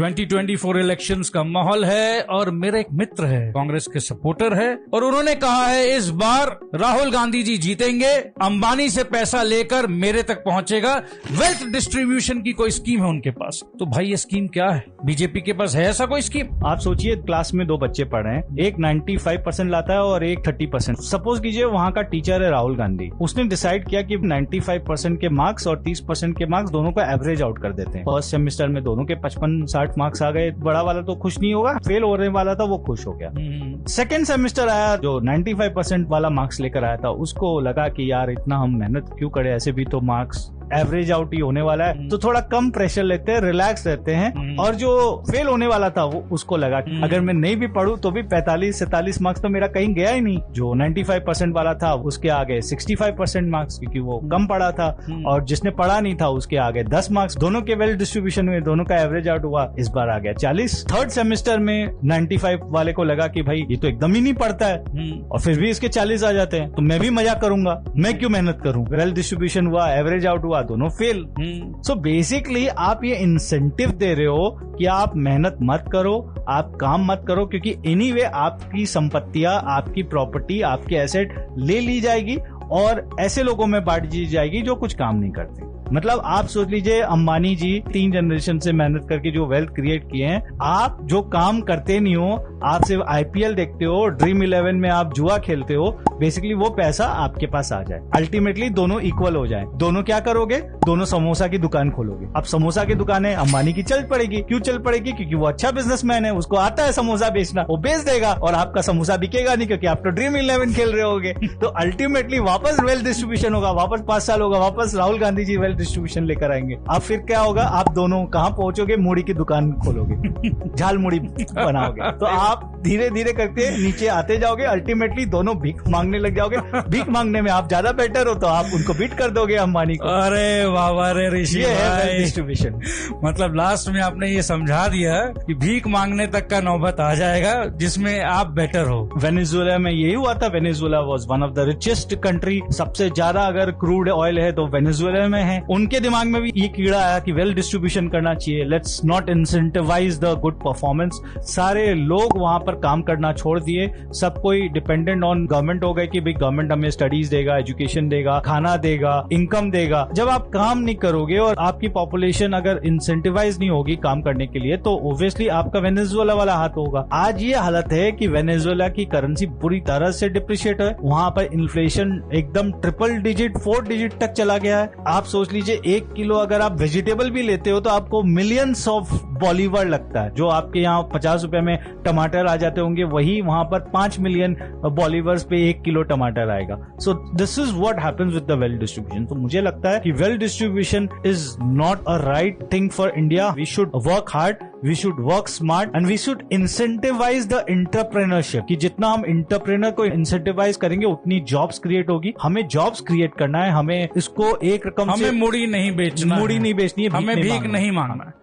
2024 elections का माहौल है और मेरे एक मित्र है, कांग्रेस के सपोर्टर है, और उन्होंने कहा है इस बार राहुल गांधी जी जीतेंगे, अंबानी से पैसा लेकर मेरे तक पहुंचेगा। वेल्थ डिस्ट्रीब्यूशन की कोई स्कीम है उनके पास। तो भाई ये स्कीम क्या है? बीजेपी के पास है ऐसा कोई स्कीम? आप सोचिए, क्लास में दो बच्चे पढ़ रहे हैं, एक 95% लाता है और एक 30%। सपोज कीजिए वहां का टीचर है राहुल गांधी, उसने डिसाइड किया कि 95% के मार्क्स और 30% के मार्क्स दोनों का एवरेज आउट कर देते हैं। फर्स्ट सेमेस्टर में दोनों के 55-60 मार्क्स आ गए। बड़ा वाला तो खुश नहीं होगा, फेल होने वाला था वो खुश हो गया। सेकेंड सेमेस्टर आया, जो 95% वाला मार्क्स लेकर आया था उसको लगा कि यार इतना हम मेहनत क्यों करें, ऐसे भी तो मार्क्स एवरेज आउट ही होने वाला है, तो थोड़ा कम प्रेशर लेते हैं, रिलैक्स रहते हैं। और जो फेल होने वाला था वो उसको लगा कि अगर मैं नहीं भी पढ़ूं तो भी 45-47 मार्क्स तो मेरा कहीं गया ही नहीं। जो 95% वाला था उसके आगे 65% मार्क्स, क्योंकि वो कम पढ़ा था, और जिसने पढ़ा नहीं था उसके आगे 10 मार्क्स। दोनों के वेल डिस्ट्रीब्यूशन में दोनों का एवरेज आउट हुआ, इस बार आ गया 40। थर्ड सेमेस्टर में 95 वाले को लगा कि भाई ये तो एकदम ही नहीं पढ़ता है, और फिर भी इसके 40 आ जाते हैं, तो मैं भी मजा करूंगा, मैं क्यों मेहनत करूं। वेल डिस्ट्रीब्यूशन हुआ, एवरेज आउट हुआ, दोनों फेल। सो बेसिकली आप ये इंसेंटिव दे रहे हो कि आप मेहनत मत करो, आप काम मत करो, क्योंकि एनीवे आपकी संपत्तियां, आपकी प्रॉपर्टी, आपके एसेट ले ली जाएगी और ऐसे लोगों में बांट दी जाएगी जो कुछ काम नहीं करते। मतलब आप सोच लीजिए, अंबानी जी 3 जनरेशन से मेहनत करके जो वेल्थ क्रिएट किए हैं, आप जो काम करते नहीं हो, आप सिर्फ आईपीएल देखते हो, ड्रीम 11 में आप जुआ खेलते हो, बेसिकली वो पैसा आपके पास आ जाए, अल्टीमेटली दोनों इक्वल हो जाए। दोनों क्या करोगे? दोनों समोसा की दुकान खोलोगे। अब समोसा की दुकान है, अंबानी की चल पड़ेगी। क्यों चल पड़ेगी? क्योंकि वो अच्छा बिजनेसमैन है, उसको आता है समोसा बेचना, वो बेच देगा और आपका समोसा बिकेगा नहीं, क्योंकि आप तो ड्रीम 11 खेल रहे होगे। तो अल्टीमेटली वापस वेल्थ डिस्ट्रीब्यूशन होगा, वापस 5 साल होगा, वापस राहुल गांधी जी वेल्थ डिस्ट्रीब्यूशन लेकर आएंगे। अब फिर क्या होगा? आप दोनों कहां पहुंचोगे? मूढ़ी की दुकान खोलोगे, झाल मूढ़ी बनाओगे। तो आप धीरे धीरे करके नीचे आते जाओगे, अल्टीमेटली दोनों भीख मांगने लग जाओगे। भीख मांगने में आप ज्यादा बेटर हो तो आप उनको बीट कर दोगे अंबानी को। अरे वाह रे ऋषि, ये है डिस्ट्रीब्यूशन। मतलब लास्ट में आपने ये समझा दिया कि भीख मांगने तक का नौबत आ जाएगा जिसमें आप बेटर हो। वेनेजुएला में यही हुआ था। Venezuela was one of the richest country. सबसे ज्यादा अगर क्रूड ऑयल है तो वेनेजुएला में है। उनके दिमाग में भी ये कीड़ा आया कि वेल डिस्ट्रीब्यूशन करना चाहिए, let's not incentivize the good performance. सारे लोग वहां पर काम करना छोड़ दिए, सब कोई डिपेंडेंट ऑन गवर्नमेंट हो गए कि भाई गवर्नमेंट हमें स्टडीज देगा, एजुकेशन देगा, खाना देगा, इनकम देगा। जब आप काम नहीं करोगे और आपकी पॉपुलेशन अगर इंसेंटिवाइज नहीं होगी काम करने के लिए, तो ओब्वियसली आपका वेनेजुएला वाला हाथ होगा। आज ये हालत है कि वेनेजुएला की करेंसी बुरी तरह से डिप्रिशिएट है। वहां पर इन्फ्लेशन एकदम ट्रिपल डिजिट, 4 डिजिट तक चला गया है। आप सोच लीजिए, 1 किलो अगर आप वेजिटेबल भी लेते हो तो आपको मिलियंस ऑफ बॉलीवर लगता है। जो आपके यहाँ 50 रुपए में टमाटर आ जाते होंगे, वही वहां पर 5 मिलियन बॉलीवर्स पे 1 किलो टमाटर आएगा। So this is what happens with the wealth distribution. तो मुझे लगता है कि wealth distribution is not a right thing for India. We should work hard, we should work smart and we should incentivize the entrepreneurship. कि जितना हम entrepreneur को incentivise करेंगे उतनी जॉब्स क्रिएट होगी। हमें जॉब्स क्रिएट करना है, हमें इसको एक रकम हमें से मूढ़ी नहीं बेचना, मूढ़ी नहीं बेचनी है, हमें भीख नहीं मांगना है।